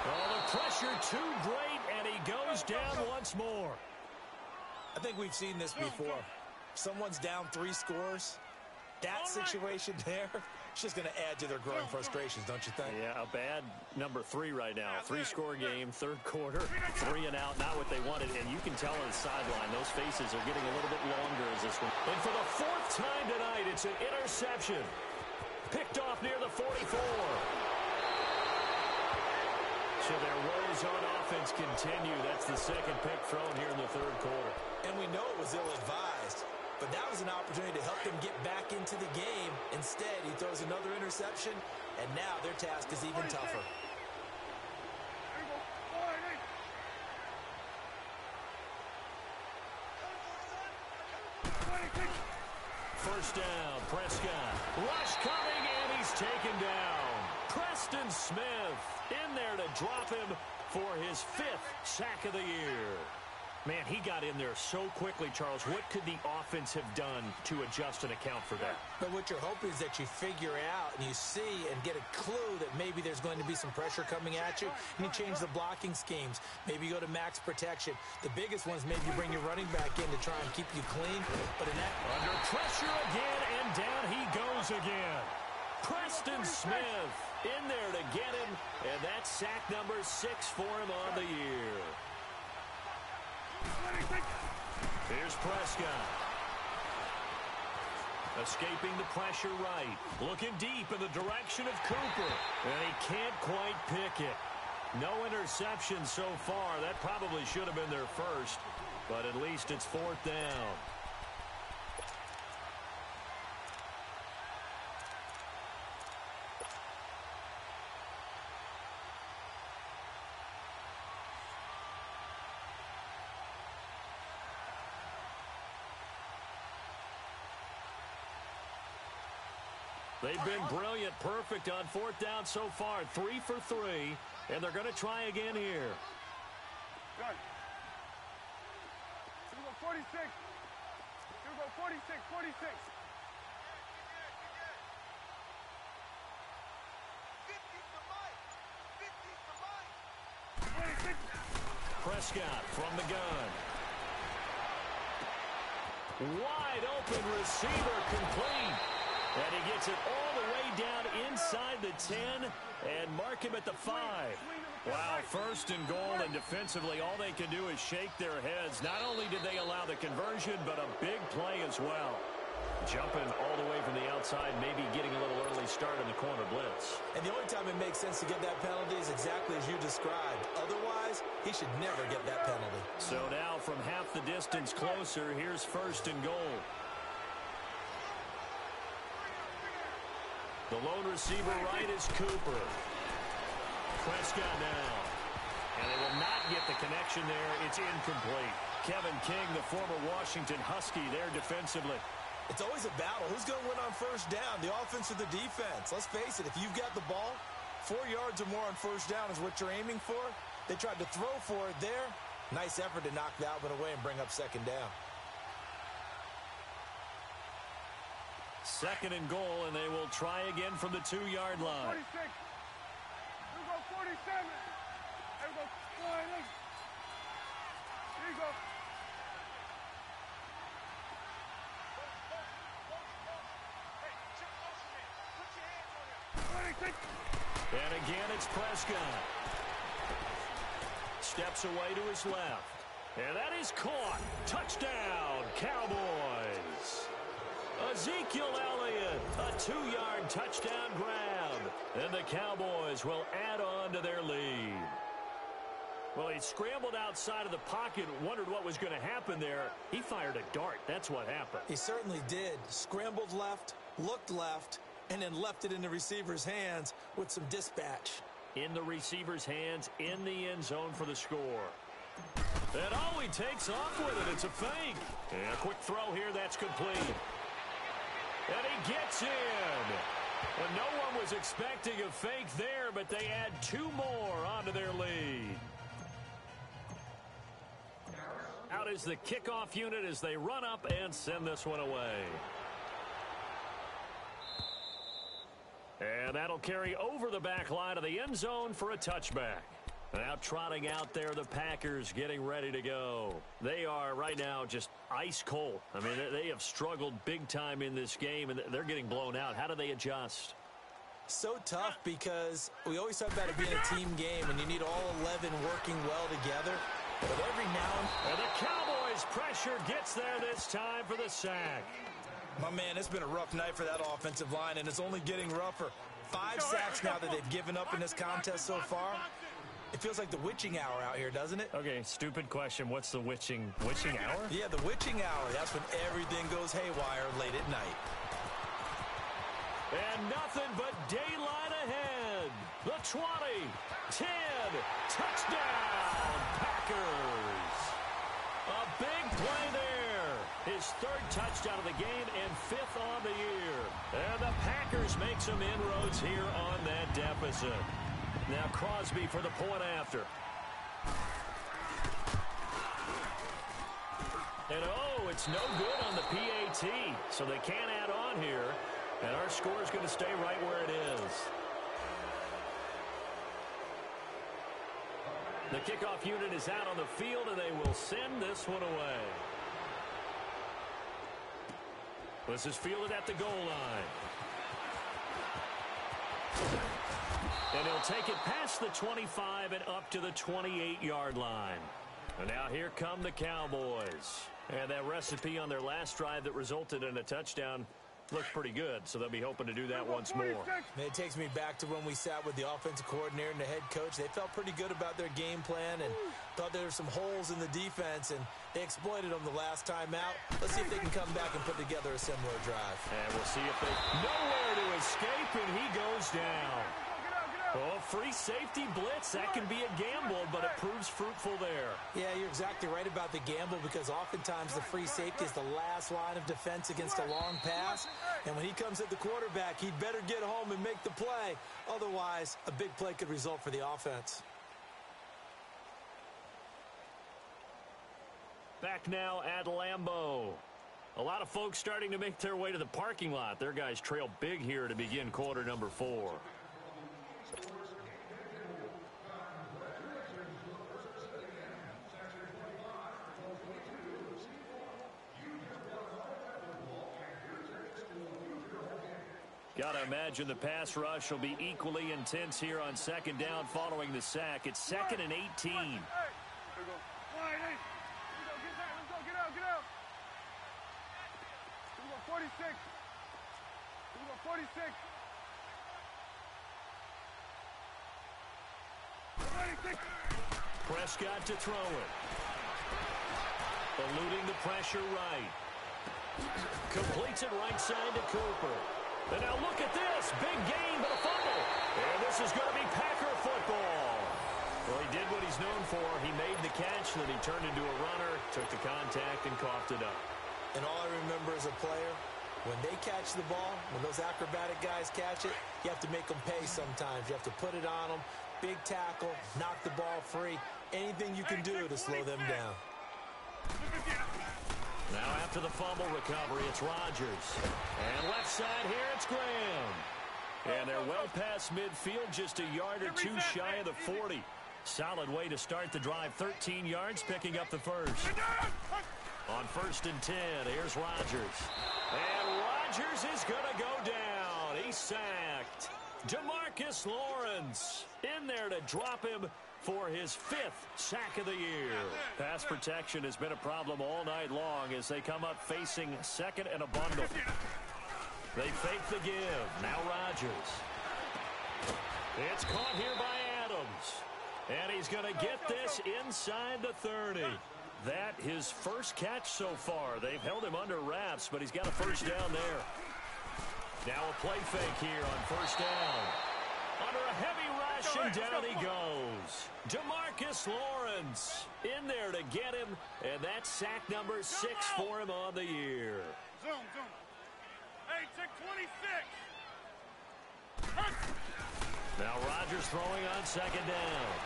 Oh, the pressure too great, and he goes down once more. I think we've seen this before. Someone's down 3 scores. That situation there, It's just going to add to their growing frustrations, don't you think? Yeah, a bad number 3 right now. 3-score game, third quarter, 3 and out, not what they wanted. And you can tell on the sideline, those faces are getting a little bit longer as this one. And for the 4th time tonight, it's an interception. Picked off near the 44. So their woes on offense continue. That's the second pick thrown here in the third quarter. And we know it was ill-advised. But that was an opportunity to help them get back into the game. Instead, he throws another interception, and now their task is even tougher. First down, Prescott. Rush coming, and he's taken down. Preston Smith in there to drop him for his 5th sack of the year. Man, he got in there so quickly, Charles. What could the offense have done to adjust and account for that? But what you're hoping is that you figure out and you see and get a clue that maybe there's going to be some pressure coming at you, and you change the blocking schemes. Maybe you go to max protection. The biggest ones, maybe you bring your running back in to try and keep you clean. But in that... Under pressure again, and down he goes again. Preston Smith in there to get him, and that's sack number 6 for him on the year. Here's Prescott. Escaping the pressure right. Looking deep in the direction of Cooper. And he can't quite pick it. No interception so far. That probably should have been their first. But at least it's 4th down. They've been brilliant, perfect on 4th down so far. 3 for 3, and they're going to try again here. Good. Here we go, 46. Here we go, 46, 46. Prescott from the gun. Wide open receiver complete. And he gets it all the way down inside the 10 and mark him at the 5. Wow, 1st and goal, and defensively all they can do is shake their heads. Not only did they allow the conversion, but a big play as well. Jumping all the way from the outside, maybe getting a little early start in the corner blitz. And the only time it makes sense to get that penalty is exactly as you described. Otherwise, he should never get that penalty. So now from half the distance closer, here's 1st and goal. The lone receiver right is Cooper. Prescott now. And they will not get the connection there. It's incomplete. Kevin King, the former Washington Husky, there defensively. It's always a battle. Who's going to win on 1st down, the offense or the defense? Let's face it, if you've got the ball, 4 yards or more on 1st down is what you're aiming for. They tried to throw for it there. Nice effort to knock that one away and bring up 2nd down. 2nd and goal, and they will try again from the 2-yard line. 46. Here we go, 47. Here we go, 40. Here you go. And again, it's Prescott. Steps away to his left. And that is caught. Touchdown, Cowboys. Ezekiel Elliott, a 2-yard touchdown grab. And the Cowboys will add on to their lead. Well, he scrambled outside of the pocket, wondered what was going to happen there. He fired a dart. That's what happened. He certainly did. Scrambled left, looked left, and then left it in the receiver's hands with some dispatch. In the receiver's hands, in the end zone for the score. And oh, he takes off with it. It's a fake. And a quick throw here. That's complete. And he gets in. And no one was expecting a fake there, but they add 2 more onto their lead. Out is the kickoff unit as they run up and send this one away. And that'll carry over the back line of the end zone for a touchback. Now trotting out there, the Packers getting ready to go. They are right now just ice cold. I mean, they have struggled big time in this game, and they're getting blown out. How do they adjust? So tough because we always talk about it being a team game and you need all 11 working well together. But every now and the Cowboys' pressure gets there this time for the sack. My man, it's been a rough night for that offensive line, and it's only getting rougher. 5 sacks now that they've given up in this contest so far. It feels like the witching hour out here, doesn't it? Okay, stupid question. What's the witching hour? Yeah, the witching hour. That's when everything goes haywire late at night. And nothing but daylight ahead. The 20, 10, touchdown, Packers. A big play there. His 3rd touchdown of the game and 5th on the year. And the Packers make some inroads here on that deficit. Now Crosby for the point after. And oh, it's no good on the PAT. So they can't add on here. And our score is going to stay right where it is. The kickoff unit is out on the field, and they will send this one away. This is fielded at the goal line. And he'll take it past the 25 and up to the 28-yard line. And now here come the Cowboys. And that recipe on their last drive that resulted in a touchdown looked pretty good, so they'll be hoping to do that once more. It takes me back to when we sat with the offensive coordinator and the head coach. They felt pretty good about their game plan and thought there were some holes in the defense, and they exploited them the last time out. Let's see if they can come back and put together a similar drive. And we'll see if they... Nowhere to escape, and he goes down. Oh, free safety blitz. That can be a gamble, but it proves fruitful there. Yeah, you're exactly right about the gamble because oftentimes the free safety is the last line of defense against a long pass. And when he comes at the quarterback, he'd better get home and make the play. Otherwise, a big play could result for the offense. Back now at Lambeau. A lot of folks starting to make their way to the parking lot. Their guys trail big here to begin quarter number 4. Got to imagine the pass rush will be equally intense here on 2nd down following the sack. It's 2nd and 18. Here we go. Line 8. Here we go. Get out. Let's go. Get out. Get out. Here we go. 46. Here we go. 46. 46. Prescott to throw it. Eluding the pressure right. Completes it right side to Cooper. And now look at this. Big gain, but a fumble. And this is going to be Packer football. Well, he did what he's known for. He made the catch, then he turned into a runner, took the contact, and coughed it up. And all I remember as a player, when they catch the ball, when those acrobatic guys catch it, you have to make them pay sometimes. You have to put it on them. Big tackle, knock the ball free. Anything you can do to slow them down. Now after the fumble recovery, it's Rodgers. And left side here, it's Graham. And they're well past midfield, just a yard or 2 shy of the 40. Solid way to start the drive. 13 yards, picking up the first. On 1st and 10, here's Rodgers. And Rodgers is going to go down. He's sacked. DeMarcus Lawrence in there to drop him for his 5th sack of the year. Pass protection has been a problem all night long as they come up facing 2nd and a bundle. They fake the give. Now Rodgers. It's caught here by Adams. And he's going to get this inside the 30. That his first catch so far. They've held him under wraps, but he's got a first down there. Now a play fake here on 1st down. Under a heavy rush, and down he goes. DeMarcus Lawrence in there to get him, and that's sack number 6 for him on the year. Zoom. Hey, check 26. Now Rodgers throwing on 2nd down.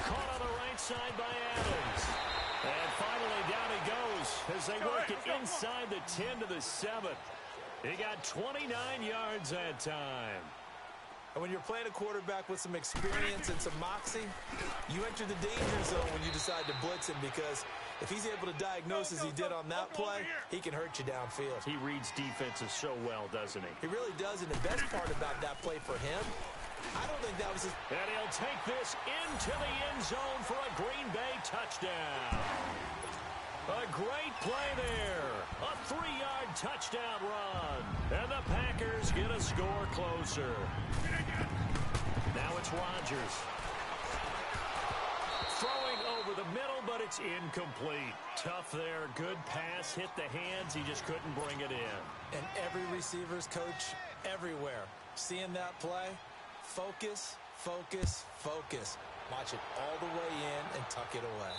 Caught on the right side by Adams. And finally down he goes as they work it inside the 10 to the 7. He got 29 yards that time. And when you're playing a quarterback with some experience and some moxie, you enter the danger zone when you decide to blitz him because If he's able to diagnose as he did on that play, he can hurt you downfield. He reads defenses so well, doesn't he? He really does, and the best part about that play for him, I don't think that was his... And he'll take this into the end zone for a Green Bay touchdown. A great play there. A 3-yard touchdown run. And the Packers get a score closer. Now it's Rodgers. Throwing over the middle, but it's incomplete. Tough there. Good pass. Hit the hands. He just couldn't bring it in. And every receiver's coach everywhere. Seeing that play, focus, focus, focus. Watch it all the way in and tuck it away.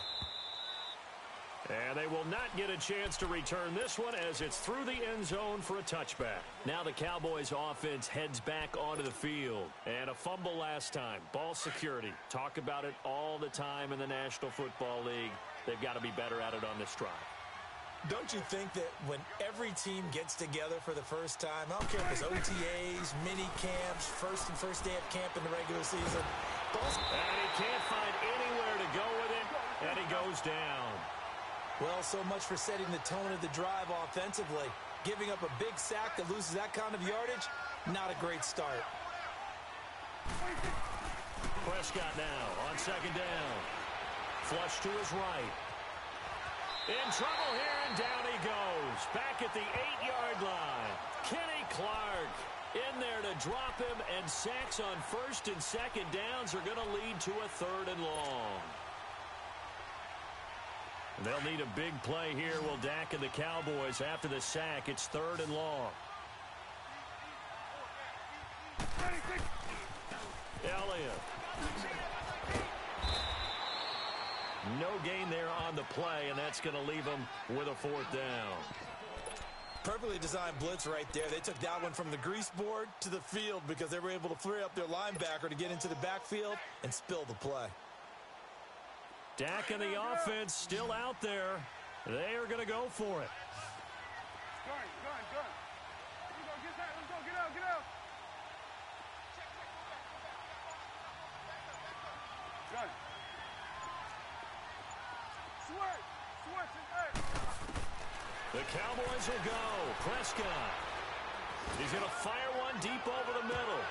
And they will not get a chance to return this one as it's through the end zone for a touchback. Now the Cowboys offense heads back onto the field. And a fumble last time. Ball security. Talk about it all the time in the National Football League. They've got to be better at it on this drive. Don't you think that when every team gets together for the first time, I don't care if it's OTAs, mini camps, first day of camp in the regular season. And he can't find anywhere to go with it, and he goes down. Well, so much for setting the tone of the drive offensively. Giving up a big sack that loses that kind of yardage, not a great start. Prescott now on second down. Flush to his right. In trouble here, and down he goes. Back at the 8-yard line. Kenny Clark in there to drop him, and sacks on first and second downs are going to lead to a 3rd and long. And they'll need a big play here, will Dak and the Cowboys. After the sack, it's 3rd and long. Elliott. No gain there on the play, and that's going to leave them with a 4th down. Perfectly designed blitz right there. They took that one from the grease board to the field because they were able to free up their linebacker to get into the backfield and spill the play. Dak and the offense still out there. They are going to go for it. Gun. Let's go, get that. Let's go, get out. Gun. Switch, hey. The Cowboys will go. Prescott. He's going to fire one deep over the middle.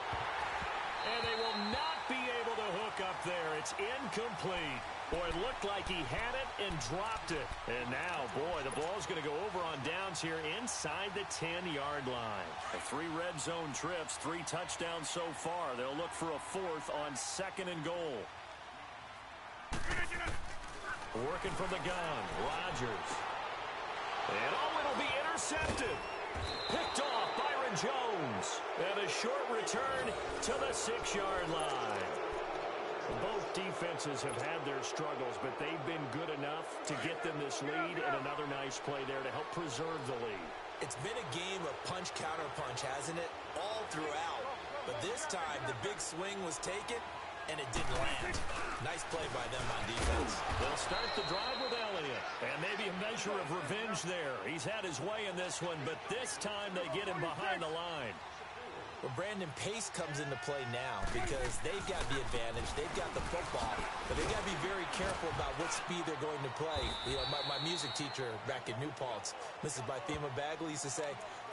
And they will not be able to hook up there. It's incomplete. Boy, it looked like he had it and dropped it. And now, boy, the ball's going to go over on downs here inside the 10-yard line. The 3 red zone trips, 3 touchdowns so far. They'll look for a 4th on 2nd and goal. Working from the gun, Rodgers. And it'll be intercepted. Picked off Byron Jones. And a short return to the 6-yard line. Both defenses have had their struggles, but they've been good enough to get them this lead, and another nice play there to help preserve the lead. It's been a game of punch-counter-punch, hasn't it? All throughout. But this time, the big swing was taken, and it didn't land. Nice play by them on defense. They'll start the drive with Elliott. And maybe a measure of revenge there. He's had his way in this one, but this time they get him behind the line. Well, Brandon, pace comes into play now because they've got the advantage. They've got the football, but they've got to be very careful about what speed they're going to play. You know, my music teacher back in New Paltz, Mrs. Bythema Bagley, used to say,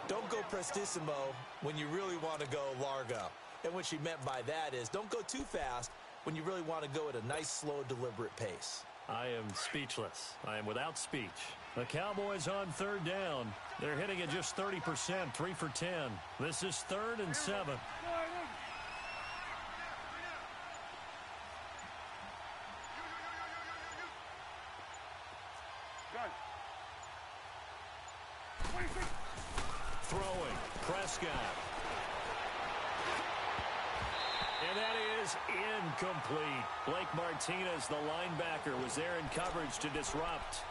don't go prestissimo when you really want to go largo. And what she meant by that is don't go too fast when you really want to go at a nice, slow, deliberate pace. I am speechless. I am without speech. The Cowboys on 3rd down. They're hitting at just 30%, 3 for 10. This is 3rd and 7. Throwing, Prescott. And that is incomplete. Blake Martinez, the linebacker, was there in coverage to disrupt.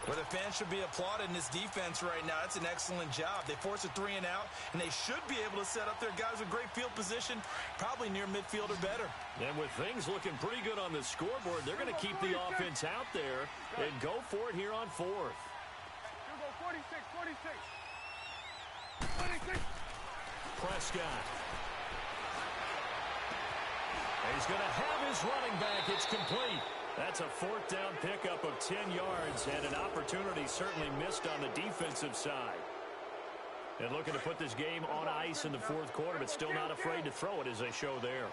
Well, the fans should be applauding this defense right now. That's an excellent job. They force a 3 and out, and they should be able to set up their guys with great field position, probably near midfield or better. And with things looking pretty good on the scoreboard, they're going to keep the offense out there and go for it here on 4th. You go 46. Prescott. He's going to have his running back. It's complete. That's a fourth down pickup of 10 yards and an opportunity certainly missed on the defensive side. And looking to put this game on ice in the fourth quarter, but still not afraid to throw it as they show there.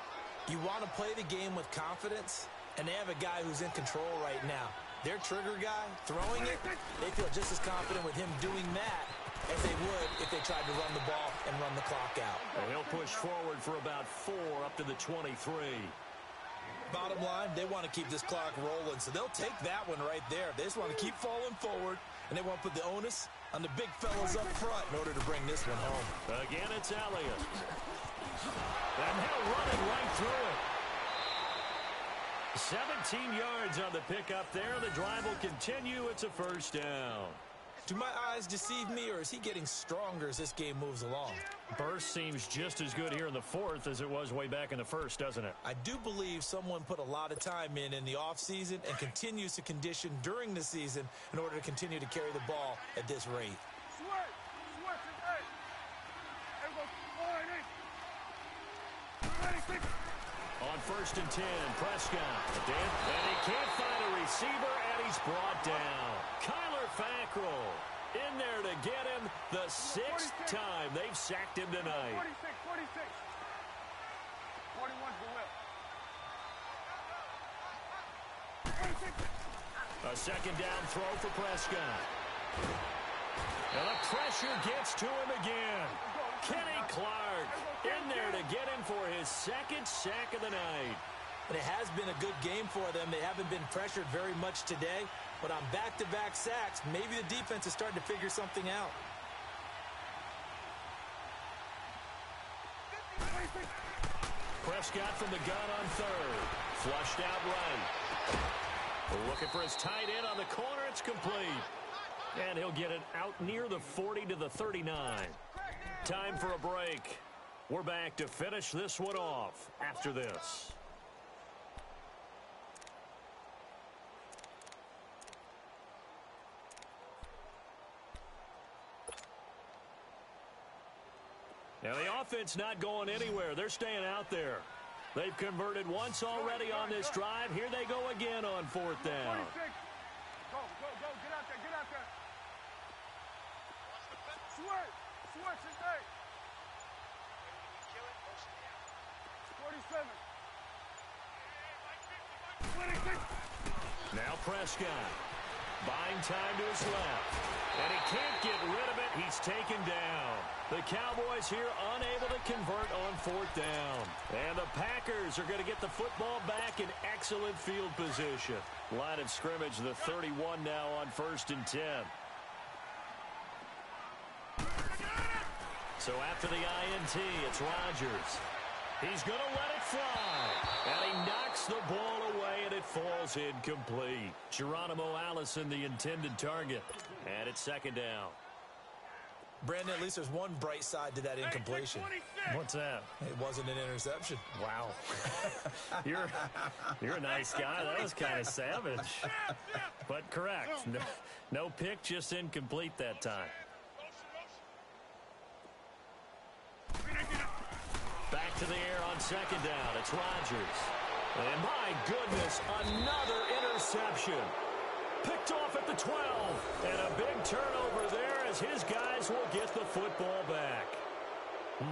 You want to play the game with confidence, and they have a guy who's in control right now. Their trigger guy, throwing it, they feel just as confident with him doing that as they would if they tried to run the ball and run the clock out. And he'll push forward for about 4 up to the 23. Bottom line, they want to keep this clock rolling, so they'll take that one right there. They just want to keep falling forward, and they want to put the onus on the big fellas up front in order to bring this one home. Again, it's Elliott. And now running right through it. 17 yards on the pickup there. The drive will continue. It's a first down. Do my eyes deceive me, or is he getting stronger as this game moves along? Burst seems just as good here in the fourth as it was way back in the first, doesn't it? I do believe someone put a lot of time in the offseason and continues to condition during the season in order to continue to carry the ball at this rate. On first and 10, Prescott. And he can't find a receiver, and he's brought down. Kyler Fackrell in there to get him the 6th time they've sacked him tonight. 46. 41's the whip. A second down throw for Prescott. And the pressure gets to him again. Kenny Clark in there to get him for his 2nd sack of the night. And it has been a good game for them. They haven't been pressured very much today, but on back-to-back sacks, maybe the defense is starting to figure something out. Prescott from the gun on third. Flushed out right. Looking for his tight end on the corner. It's complete. And he'll get it out near the 40 to the 39. Time for a break. We're back to finish this one off after this. Now the offense not going anywhere. They're staying out there. They've converted once already on this drive. Here they go again on fourth down. Go. Get out there. Switch it, hey. 47. 26. Now Prescott. Buying time to his left. And he can't get rid of it. He's taken down. The Cowboys here unable to convert on fourth down. And the Packers are going to get the football back in excellent field position. Line of scrimmage, the 31 now on first and 10. So after the INT, it's Rodgers. He's going to let it fly. And he knocks the ball away, and it falls incomplete. Geronimo Allison, the intended target. And it's second down. Brandon, at least there's one bright side to that incompletion. What's that? It wasn't an interception. Wow. You're a nice guy. That was kind of savage. But correct. No pick, just incomplete that time. Back to the air on second down. It's Rodgers. And my goodness, another interception. Picked off at the 12. And a big turnover there as his guys will get the football back.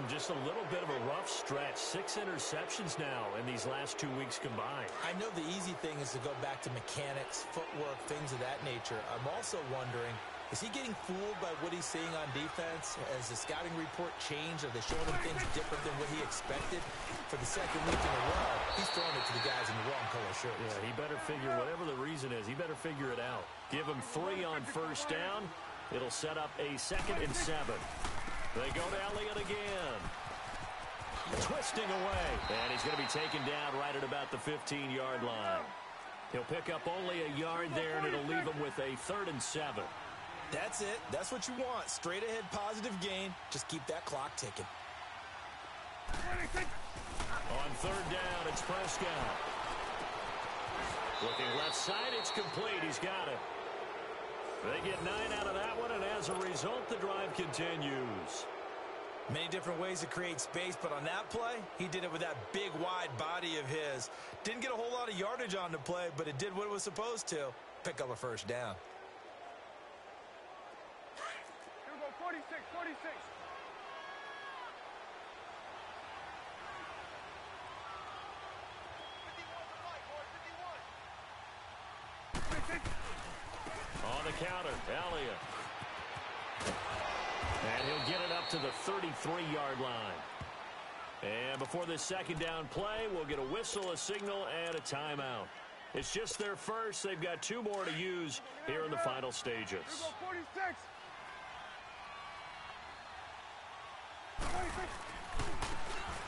Just a little bit of a rough stretch. 6 interceptions now in these last 2 weeks combined. I know the easy thing is to go back to mechanics, footwork, things of that nature. I'm also wondering, is he getting fooled by what he's seeing on defense? Has the scouting report changed? Are they showing him things different than what he expected? For the second week in a row, he's throwing it to the guys in the wrong color shirts. Yeah, he better figure, whatever the reason is, he better figure it out. Give him 3 on first down. It'll set up a 2nd and 7. They go to Elliott again. Twisting away. And he's going to be taken down right at about the 15-yard line. He'll pick up only a yard there, and it'll leave him with a 3rd and 7. That's it. That's what you want. Straight ahead, positive gain. Just keep that clock ticking. On third down, it's Prescott. Looking left side, it's complete. He's got it. They get 9 out of that one, and as a result, the drive continues. Many different ways to create space, but on that play, he did it with that big, wide body of his. Didn't get a whole lot of yardage on the play, but it did what it was supposed to. Pick up a first down. Here we go, 46, 46. On the counter, Elliott. And he'll get it up to the 33-yard line. And before this second down play, we'll get a whistle, a signal, and a timeout. It's just their first. They've got 2 more to use here in the final stages. Here we go, 46. 46.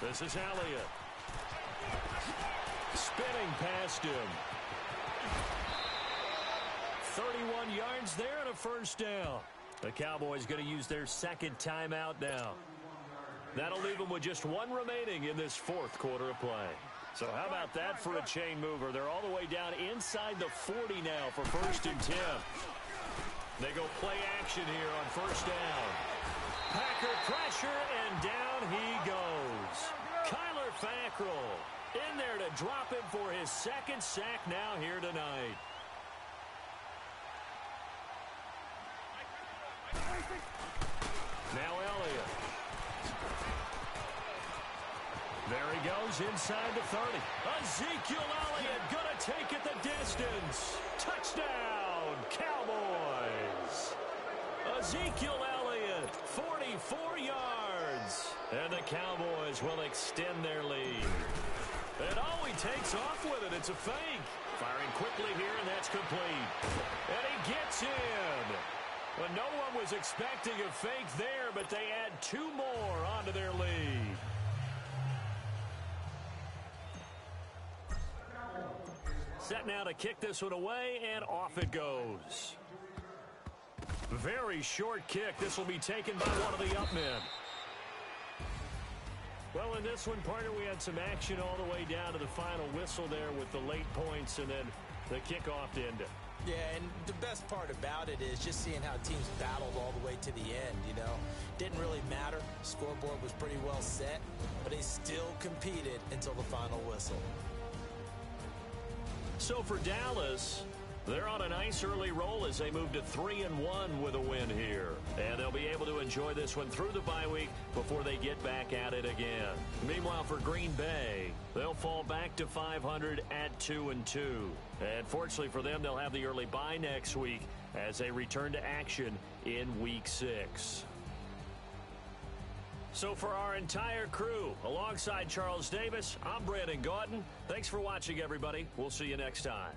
This is Elliott. Spinning past him. 31 yards there and a first down. The Cowboys going to use their second timeout now. That'll leave them with just 1 remaining in this 4th quarter of play. So how about that for a chain mover? They're all the way down inside the 40 now for 1st and 10. They go play action here on 1st down. Packer pressure, and down he goes. Kyler Fackrell in there to drop him for his 2nd sack now here tonight. Now Elliott. There he goes inside the 30. Ezekiel Elliott going to take it the distance. Touchdown, Cowboys. Ezekiel Elliott, 44 yards. And the Cowboys will extend their lead. And oh, he takes off with it. It's a fake. Firing quickly here, and that's complete. And he gets in. Well, no one was expecting a fake there, but they add 2 more onto their lead. Set now to kick this one away, and off it goes. Very short kick. This will be taken by one of the up men. Well, in this one, partner, we had some action all the way down to the final whistle there with the late points and then the kickoff to end it. Yeah, and the best part about it is just seeing how teams battled all the way to the end, you know. Didn't really matter. Scoreboard was pretty well set, but they still competed until the final whistle. So for Dallas, they're on a nice early roll as they move to 3-1 with a win here. And they'll be able to enjoy this one through the bye week before they get back at it again. Meanwhile, for Green Bay, they'll fall back to 500 at 2-2. And fortunately for them, they'll have the early bye next week as they return to action in Week 6. So for our entire crew, alongside Charles Davis, I'm Brandon Gautin. Thanks for watching, everybody. We'll see you next time.